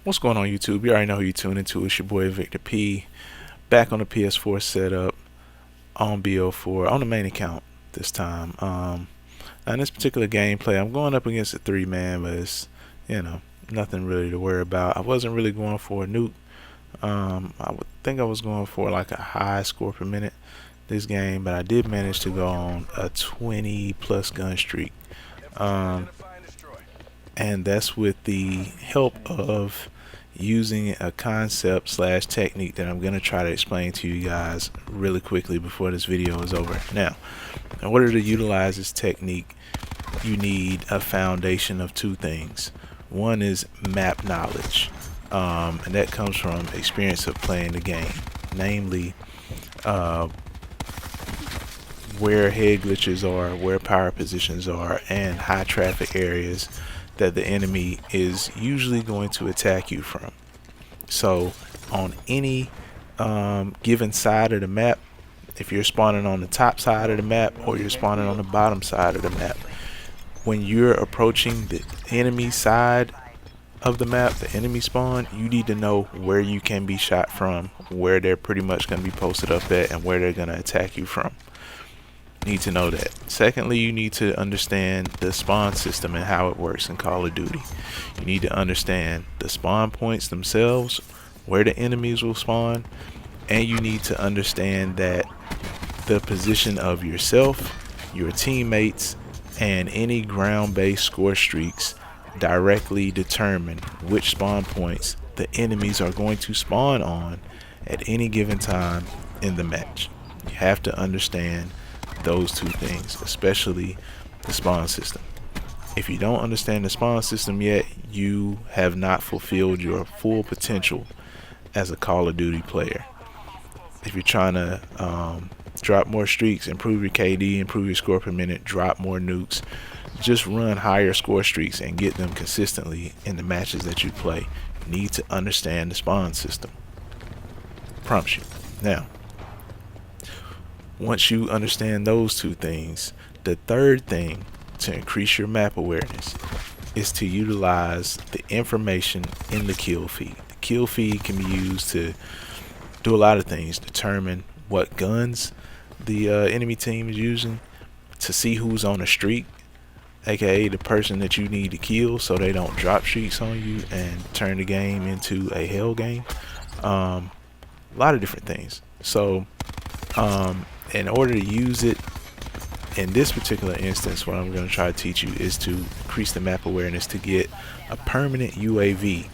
What's going on, YouTube? You already know who you tune into. It's your boy Victor P. Back on the PS4 setup on BO4 on the main account this time. Now in this particular gameplay, I'm going up against a 3-man, but it's nothing really to worry about. I wasn't really going for a nuke. I would think I was going for like a high score per minute this game, but I did manage to go on a 20+ gun streak. And that's with the help of using a concept slash technique that I'm going to try to explain to you guys really quickly before this video is over. Now, in order to utilize this technique, you need a foundation of two things. One is map knowledge, and that comes from experience of playing the game, namely where head glitches are, where power positions are, and high traffic areas that the enemy is usually going to attack you from. So on any given side of the map, if you're spawning on the top side of the map or you're spawning on the bottom side of the map, when you're approaching the enemy side of the map, the enemy spawn, you need to know where you can be shot from, where they're pretty much going to be posted up at, and where they're going to attack you from. Need to know that. Secondly, you need to understand the spawn system and how it works in Call of Duty. You need to understand the spawn points themselves, where the enemies will spawn, and you need to understand that the position of yourself, your teammates, and any ground-based score streaks directly determine which spawn points the enemies are going to spawn on at any given time in the match. You have to understand those two things, especially the spawn system. If you don't understand the spawn system yet, you have not fulfilled your full potential as a Call of Duty player. If you're trying to drop more streaks, improve your KD, improve your score per minute, drop more nukes, just run higher score streaks and get them consistently in the matches that you play, you need to understand the spawn system. Promise you. Now, once you understand those two things, the third thing to increase your map awareness is to utilize the information in the kill feed. The kill feed can be used to do a lot of things: determine what guns the enemy team is using, to see who's on a streak, aka the person that you need to kill so they don't drop streaks on you and turn the game into a hell game. A lot of different things. So in order to use it in this particular instance, what I'm going to try to teach you is to increase the map awareness to get a permanent UAV,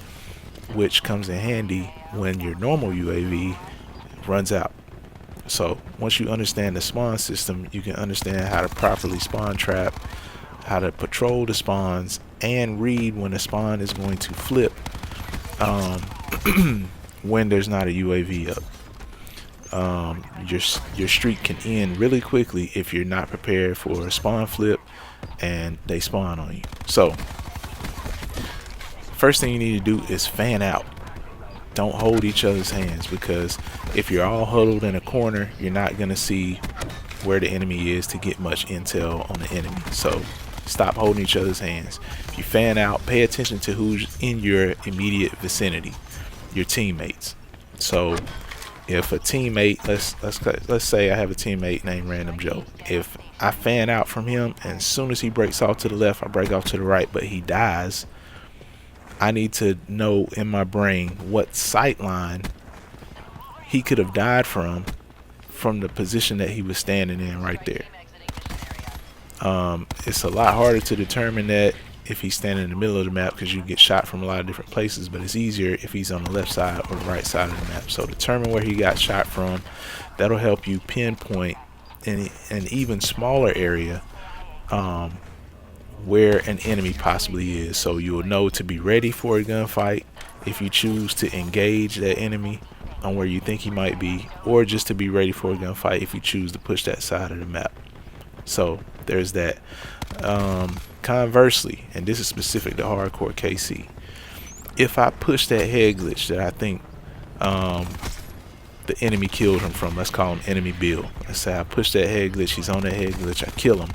which comes in handy when your normal UAV runs out. So once you understand the spawn system, you can understand how to properly spawn trap, how to patrol the spawns, and read when a spawn is going to flip when there's not a UAV up. Your streak can end really quickly if you're not prepared for a spawn flip and they spawn on you. So first thing you need to do is fan out. Don't hold each other's hands, because if you're all huddled in a corner, you're not going to see where the enemy is to get much intel on the enemy. So stop holding each other's hands. If you fan out, pay attention to who's in your immediate vicinity, your teammates. So if a teammate, let's say I have a teammate named Random Joe. If I fan out from him, and as soon as he breaks off to the left, I break off to the right, but he dies, I need to know in my brain what sight line he could have died from the position that he was standing in right there. It's a lot harder to determine that if he's standing in the middle of the map, because you get shot from a lot of different places, but it's easier if he's on the left side or the right side of the map. So determine where he got shot from. That'll help you pinpoint in an even smaller area where an enemy possibly is, so you'll know to be ready for a gunfight if you choose to engage that enemy on where you think he might be, or just to be ready for a gunfight if you choose to push that side of the map. So there's that. Conversely, and this is specific to Hardcore KC, if I push that head glitch that I think the enemy killed him from, let's call him enemy Bill. Let's say I push that head glitch, he's on that head glitch, I kill him.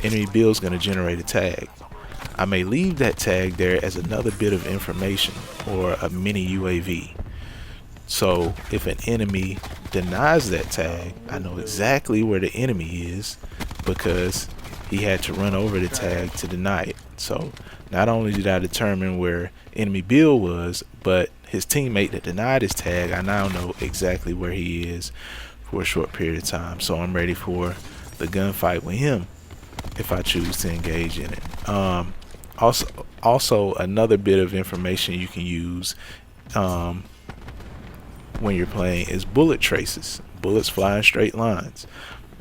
Enemy Bill's going to generate a tag. I may leave that tag there as another bit of information or a mini UAV. So if an enemy denies that tag, I know exactly where the enemy is because he had to run over the tag to deny it. So not only did I determine where enemy Bill was, but his teammate that denied his tag, I now know exactly where he is for a short period of time. So I'm ready for the gunfight with him if I choose to engage in it. Also another bit of information you can use when you're playing is bullet traces. Bullets fly in straight lines.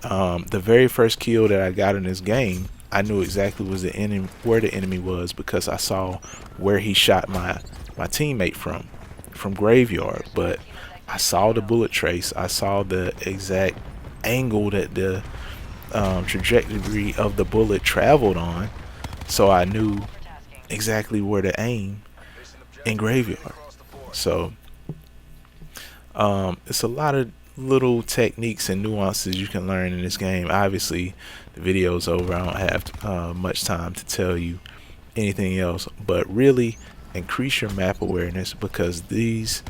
The very first kill that I got in this game, I knew exactly was the enemy, where the enemy was, because I saw where he shot my teammate from Graveyard. But I saw the bullet trace. I saw the exact angle that the trajectory of the bullet traveled on, so I knew exactly where to aim in Graveyard. So it's a lot of little techniques and nuances you can learn in this game. Obviously the video's over, I don't have much time to tell you anything else, but really increase your map awareness, because these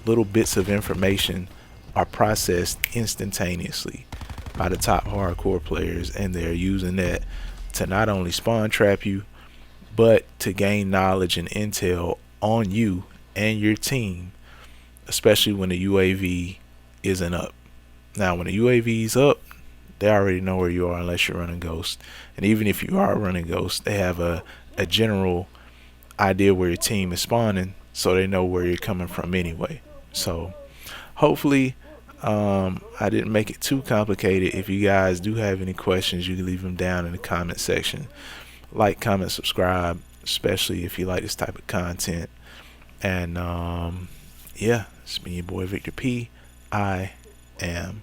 little bits of information are processed instantaneously by the top hardcore players, and they're using that to not only spawn trap you, but to gain knowledge and intel on you and your team, especially when the UAV isn't up. Now when the UAV is up, they already know where you are unless you're running Ghost, and even if you are running Ghost, they have a general idea where your team is spawning, so they know where you're coming from anyway. So hopefully I didn't make it too complicated. If you guys do have any questions, you can leave them down in the comment section. Like, comment, subscribe, especially if you like this type of content. And yeah, it's been your boy Victor P. I am